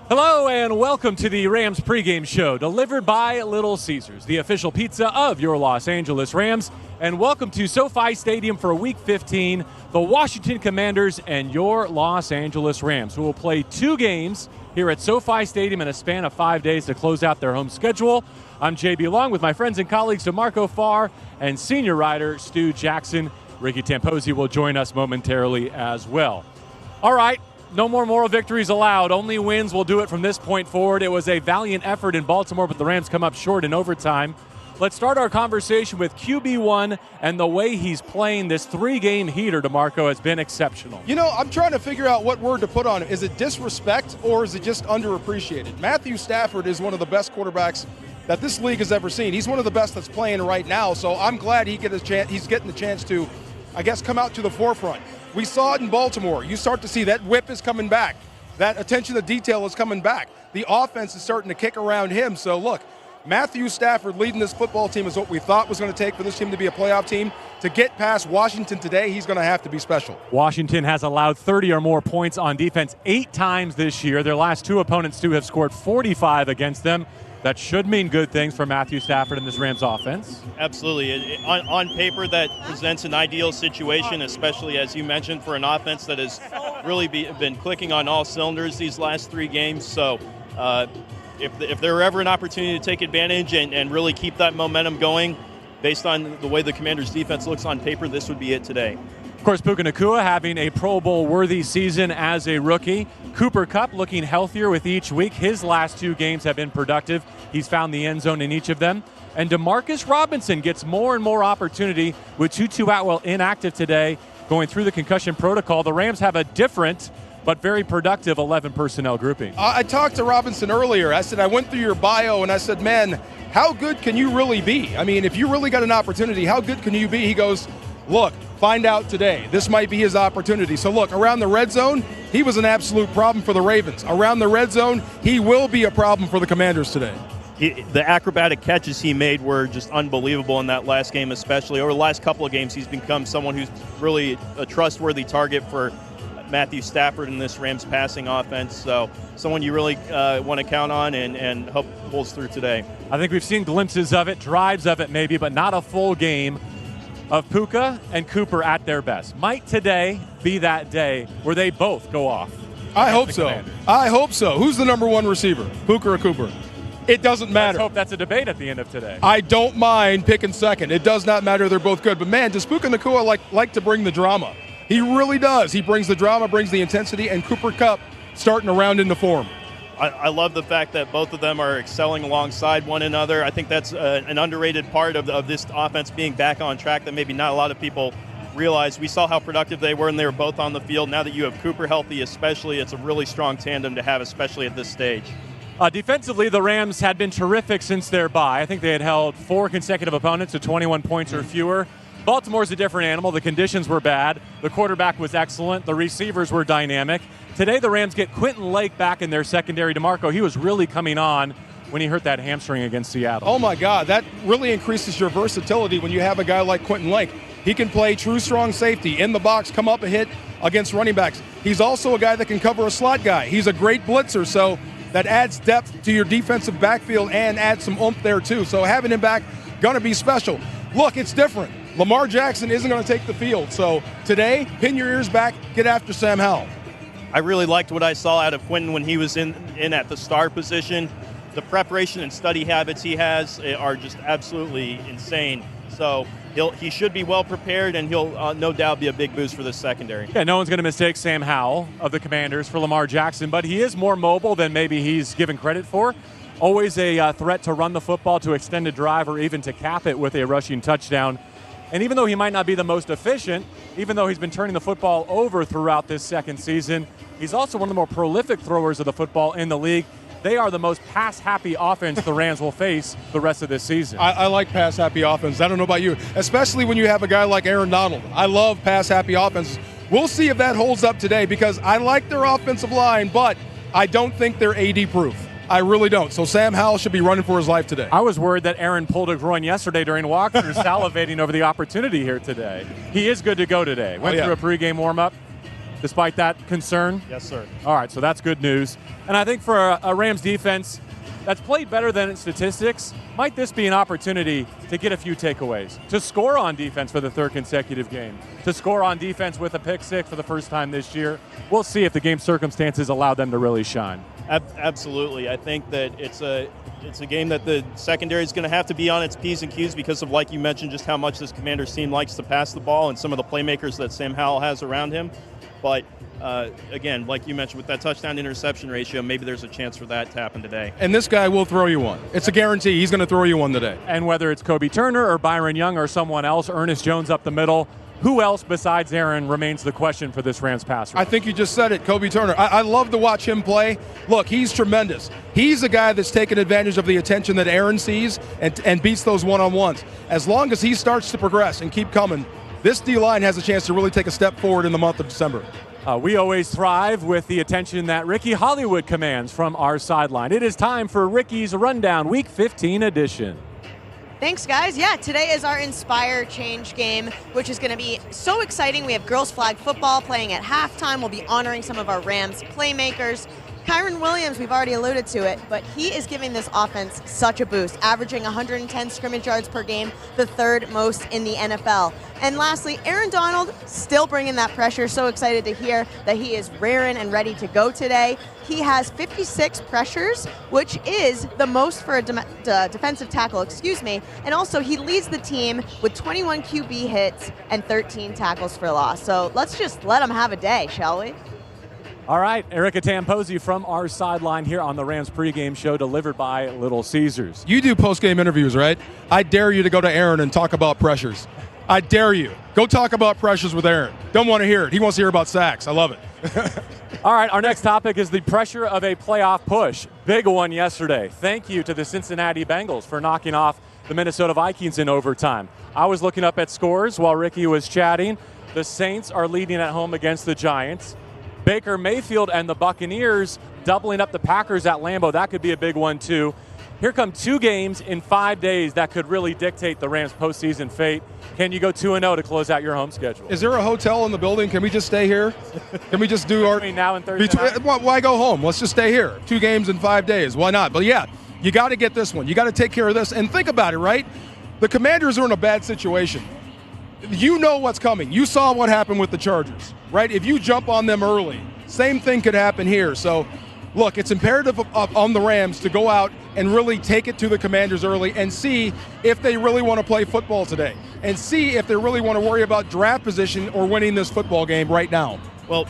Hello and welcome to the Rams pregame show, delivered by Little Caesars, the official pizza of your Los Angeles Rams. And welcome to SoFi Stadium for Week 15, the Washington Commanders and your Los Angeles Rams, who will play 2 games here at SoFi Stadium in a span of 5 days to close out their home schedule. I'm JB Long with my friends and colleagues DeMarco Farr and senior writer Stu Jackson. Ricky Tamposi will join us momentarily as well. All right. No more moral victories allowed. Only wins will do it from this point forward. It was a valiant effort in Baltimore, but the Rams come up short in overtime. Let's start our conversation with QB1, and the way he's playing this 3-game heater, DeMarco, has been exceptional. You know, I'm trying to figure out what word to put on it. Is it disrespect or is it just underappreciated? Matthew Stafford is one of the best quarterbacks that this league has ever seen. He's one of the best that's playing right now, so I'm glad he's getting the chance to, I guess, come out to the forefront. We saw it in Baltimore. You start to see that whip is coming back. That attention to detail is coming back. The offense is starting to kick around him. So, look, Matthew Stafford leading this football team is what we thought was going to take for this team to be a playoff team. To get past Washington today, he's going to have to be special. Washington has allowed 30 or more points on defense 8 times this year. Their last 2 opponents, too, have scored 45 against them. That should mean good things for Matthew Stafford and this Rams offense. Absolutely. On paper, that presents an ideal situation, especially, as you mentioned, for an offense that has really been clicking on all cylinders these last 3 games. So if there were ever an opportunity to take advantage and really keep that momentum going, based on the way the Commanders' defense looks on paper, this would be it today. Of course, Puka Nacua having a Pro Bowl-worthy season as a rookie. Cooper Kupp looking healthier with each week. His last 2 games have been productive. He's found the end zone in each of them. And Demarcus Robinson gets more and more opportunity with Tutu Atwell inactive today, going through the concussion protocol. The Rams have a different but very productive 11 personnel grouping. I talked to Robinson earlier. I went through your bio and I said, man, how good can you really be? I mean, if you really got an opportunity, how good can you be? He goes, look, find out today. This might be his opportunity. So look, around the red zone, he was an absolute problem for the Ravens. Around the red zone, he will be a problem for the Commanders today. The acrobatic catches he made were just unbelievable in that last game, especially. Over the last couple of games, he's become someone who's really a trustworthy target for Matthew Stafford in this Rams passing offense. So someone you really want to count on and hope pulls through today. I think we've seen glimpses of it, drives of it maybe, but not a full game of Puka and Cooper at their best. Might today be that day where they both go off? I hope so. Commanders. I hope so. Who's the number 1 receiver, Puka or Cooper? It doesn't matter. Let's hope that's a debate at the end of today. I don't mind picking second. It does not matter. They're both good. But, man, does Puka Nacua like to bring the drama? He really does. He brings the drama, brings the intensity, and Cooper Kupp starting to round into form. I love the fact that both of them are excelling alongside one another. I think that's an underrated part of this offense being back on track that maybe not a lot of people realize. We saw how productive they were when they were both on the field. Now that you have Cooper healthy especially, it's a really strong tandem to have, especially at this stage. Defensively, the Rams had been terrific since their bye. I think they had held 4 consecutive opponents to 21 points or fewer. Baltimore's a different animal. The conditions were bad. The quarterback was excellent. The receivers were dynamic. Today, the Rams get Quentin Lake back in their secondary. DeMarco, he was really coming on when he hurt that hamstring against Seattle. Oh, my God. That really increases your versatility when you have a guy like Quentin Lake. He can play true strong safety, in the box, come up and hit against running backs. He's also a guy that can cover a slot guy. He's a great blitzer, so that adds depth to your defensive backfield and adds some oomph there, too. So having him back, going to be special. Look, it's different. Lamar Jackson isn't going to take the field. So today, pin your ears back, get after Sam Howell. I really liked what I saw out of Quentin when he was in at the star position. The preparation and study habits he has are just absolutely insane. So he should be well prepared, and he'll no doubt be a big boost for the secondary. Yeah, no one's going to mistake Sam Howell of the Commanders for Lamar Jackson, but he is more mobile than maybe he's given credit for. Always a threat to run the football, to extend a drive, or even to cap it with a rushing touchdown. And even though he might not be the most efficient, even though he's been turning the football over throughout this second season, he's also one of the more prolific throwers of the football in the league. They are the most pass-happy offense the Rams will face the rest of this season. I like pass-happy offense. I don't know about you, especially when you have a guy like Aaron Donald. I love pass-happy offense. We'll see if that holds up today, because I like their offensive line, but I don't think they're AD-proof. I really don't. So Sam Howell should be running for his life today. I was worried that Aaron pulled a groin yesterday during walkthrough, salivating over the opportunity here today. He is good to go today. Went through a pregame warm-up. despite that concern? Yes, sir. All right, so that's good news. And I think for a Rams defense that's played better than its statistics, might this be an opportunity to get a few takeaways, to score on defense for the third consecutive game, to score on defense with a pick six for the first time this year? We'll see if the game circumstances allow them to really shine. Absolutely. I think that it's a game that the secondary is going to have to be on its P's and Q's because of, like you mentioned, just how much this Commanders team likes to pass the ball and some of the playmakers that Sam Howell has around him. But again, like you mentioned, with that touchdown-interception ratio, maybe there's a chance for that to happen today. And this guy will throw you one. It's a guarantee. He's going to throw you one today. And whether it's Kobe Turner or Byron Young or someone else, Ernest Jones up the middle, who else besides Aaron remains the question for this Rams pass rush? I think you just said it, Kobe Turner. I love to watch him play. Look, he's tremendous. He's a guy that's taken advantage of the attention that Aaron sees and beats those one-on-ones. As long as he starts to progress and keep coming, this D-line has a chance to really take a step forward in the month of December. We always thrive with the attention that Ricky Hollywood commands from our sideline. It is time for Ricky's Rundown Week 15 edition. Thanks, guys. Yeah, today is our Inspire Change game, which is going to be so exciting. We have girls flag football playing at halftime. We'll be honoring some of our Rams playmakers. Kyron Williams, we've already alluded to it, but he is giving this offense such a boost, averaging 110 scrimmage yards per game, the third most in the NFL. And lastly, Aaron Donald, still bringing that pressure. So excited to hear that he is raring and ready to go today. He has 56 pressures, which is the most for a defensive tackle, and also he leads the team with 21 QB hits and 13 tackles for loss. So let's just let him have a day, shall we? All right, Erica Tamposi from our sideline here on the Rams pregame show, delivered by Little Caesars. You do post-game interviews, right? I dare you to go to Aaron and talk about pressures. I dare you. Go talk about pressures with Aaron. Don't want to hear it. He wants to hear about sacks. I love it. All right, our next topic is the pressure of a playoff push. Big one yesterday. Thank you to the Cincinnati Bengals for knocking off the Minnesota Vikings in overtime. I was looking up at scores while Ricky was chatting. The Saints are leading at home against the Giants. Baker Mayfield and the Buccaneers doubling up the Packers at Lambeau. That could be a big one, too. Here come 2 games in 5 days that could really dictate the Rams' postseason fate. Can you go 2-0 to close out your home schedule? Is there a hotel in the building? Can we just stay here? Can we just do our... Between now and Thursday night? Why go home? Let's just stay here. 2 games in 5 days. Why not? But, yeah, you got to get this one. You got to take care of this. And think about it, right? The Commanders are in a bad situation. You know what's coming. You saw what happened with the Chargers, right? If you jump on them early, same thing could happen here. So, look, it's imperative on the Rams to go out and really take it to the Commanders early and see if they really want to play football today and see if they really want to worry about draft position or winning this football game right now. Well,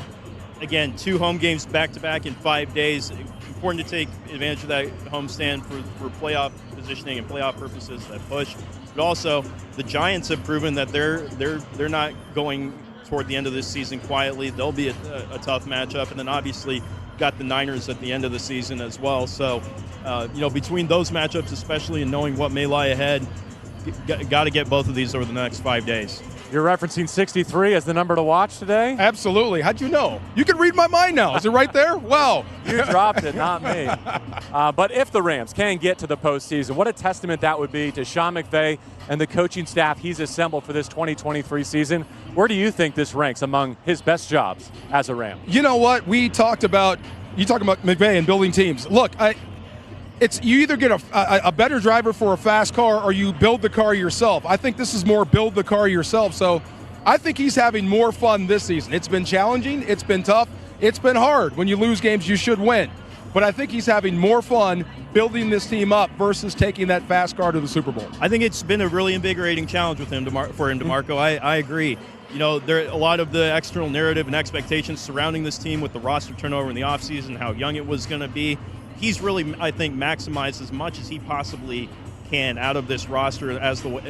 again, 2 home games back-to-back in 5 days. Important to take advantage of that homestand for playoff positioning and playoff purposes, that push. But also, the Giants have proven that they're not going toward the end of this season quietly. They'll be a tough matchup. And then obviously got the Niners at the end of the season as well. So, between those matchups especially and knowing what may lie ahead, got to get both of these over the next 5 days. You're referencing 63 as the number to watch today? Absolutely. How'd you know? You can read my mind now. Is it right there? Wow. You dropped it, not me. But if the Rams can get to the postseason, what a testament that would be to Sean McVay and the coaching staff he's assembled for this 2023 season. Where do you think this ranks among his best jobs as a Ram? You know what? You talked about McVay and building teams. Look, you either get a better driver for a fast car or you build the car yourself. I think this is more build the car yourself. So I think he's having more fun this season. It's been challenging. It's been tough. It's been hard. When you lose games, you should win. But I think he's having more fun building this team up versus taking that fast car to the Super Bowl. I think it's been a really invigorating challenge with him for him, DeMarco. I agree. There a lot of the external narrative and expectations surrounding this team with the roster turnover in the offseason, how young it was going to be. He's really, I think, maximized as much as he possibly can out of this roster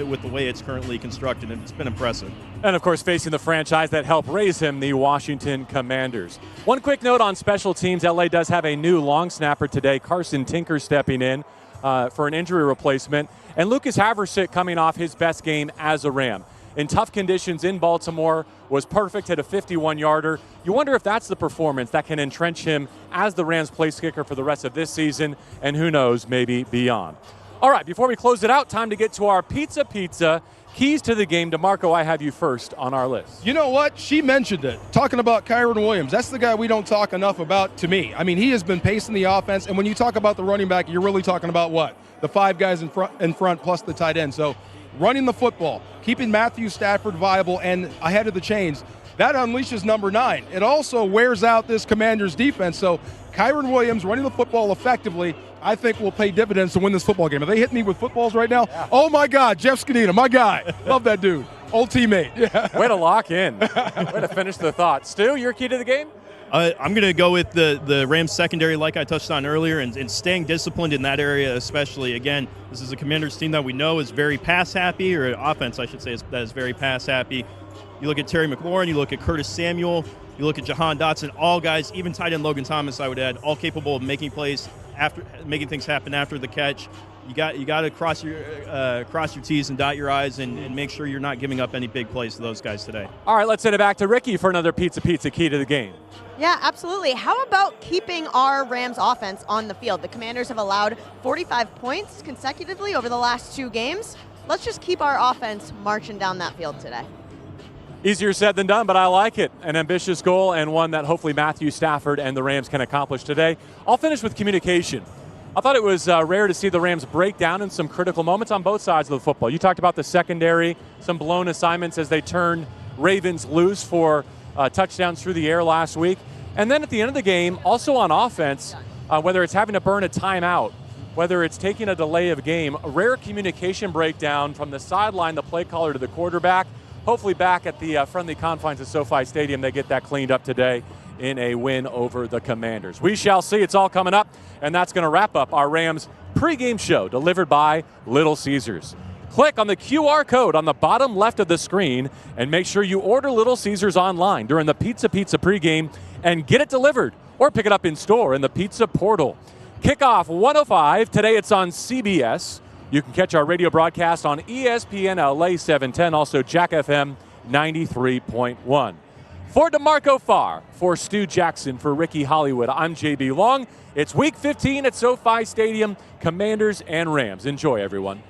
with the way it's currently constructed, and it's been impressive. And, of course, facing the franchise that helped raise him, the Washington Commanders. One quick note on special teams. LA does have a new long snapper today, Carson Tinker, stepping in for an injury replacement, and Lucas Haversick coming off his best game as a Ram. In tough conditions in Baltimore, was perfect, hit a 51-yarder. You wonder if that's the performance that can entrench him as the Rams' place kicker for the rest of this season, and who knows, maybe beyond. All right, before we close it out, time to get to our Pizza keys to the game. DeMarco, I have you first on our list. You know what? She mentioned it. Talking about Kyren Williams. That's the guy we don't talk enough about to me. I mean, he has been pacing the offense. And when you talk about the running back, you're really talking about what? The 5 guys in front plus the tight end. So running the football, keeping Matthew Stafford viable and ahead of the chains, that unleashes number 9. It also wears out this Commanders defense. So Kyren Williams running the football effectively, I think will pay dividends to win this football game. Are they hitting me with footballs right now? Yeah. Oh, my God, Jeff Scanina, my guy. Love that dude. Old teammate. Yeah. Way to lock in. Way to finish the thought. Stu, your key to the game? I'm going to go with the Rams secondary like I touched on earlier and staying disciplined in that area especially. Again, this is a Commanders team that we know is very pass-happy, or offense, I should say, that is very pass-happy. You look at Terry McLaurin, you look at Curtis Samuel, you look at Jahan Dotson, all guys, even tight end Logan Thomas, I would add, all capable of making plays, making things happen after the catch. You got to cross your T's and dot your I's and make sure you're not giving up any big plays to those guys today. All right, let's send it back to Ricky for another pizza key to the game. Yeah, absolutely. How about keeping our Rams offense on the field? The Commanders have allowed 45 points consecutively over the last 2 games. Let's just keep our offense marching down that field today. Easier said than done, but I like it. An ambitious goal and one that hopefully Matthew Stafford and the Rams can accomplish today. I'll finish with communication. I thought it was rare to see the Rams break down in some critical moments on both sides of the football. You talked about the secondary, some blown assignments as they turned Ravens loose for touchdowns through the air last week. And then at the end of the game, also on offense, whether it's having to burn a timeout, whether it's taking a delay of game, a rare communication breakdown from the sideline, the play caller to the quarterback. Hopefully back at the friendly confines of SoFi Stadium, they get that cleaned up today in a win over the Commanders. We shall see. It's all coming up, and that's going to wrap up our Rams pregame show delivered by Little Caesars. Click on the QR code on the bottom left of the screen and make sure you order Little Caesars online during the Pizza pregame and get it delivered or pick it up in store in the pizza portal. Kickoff 105. Today it's on CBS. You can catch our radio broadcast on ESPN LA 710, also Jack FM 93.1. For DeMarco Farr, for Stu Jackson, for Ricky Hollywood, I'm JB Long. It's Week 15 at SoFi Stadium, Commanders and Rams. Enjoy, everyone.